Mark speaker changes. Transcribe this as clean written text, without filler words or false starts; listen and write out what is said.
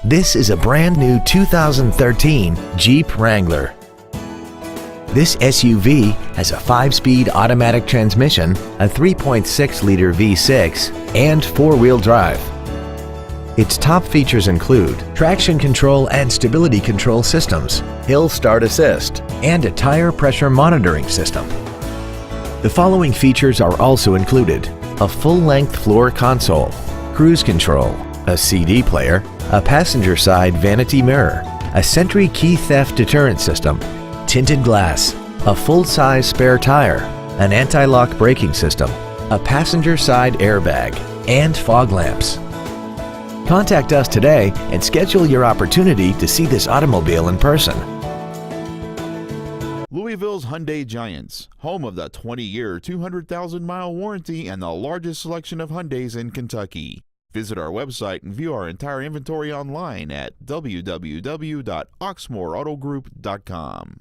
Speaker 1: This is a brand new 2013 Jeep Wrangler. This SUV has a 5-speed automatic transmission, a 3.6-liter V6, and 4-wheel drive. Its top features include traction control and stability control systems, hill start assist, and a tire pressure monitoring system. The following features are also included: a full-length floor console, cruise control, a CD player, a passenger side vanity mirror, a Sentry key theft deterrent system, tinted glass, a full-size spare tire, an anti-lock braking system, a passenger side airbag, and fog lamps. Contact us today and schedule your opportunity to see this automobile in person.
Speaker 2: Louisville's Hyundai Giants, home of the 20-year, 200,000-mile warranty and the largest selection of Hyundais in Kentucky. Visit our website and view our entire inventory online at www.oxmoreautogroup.com.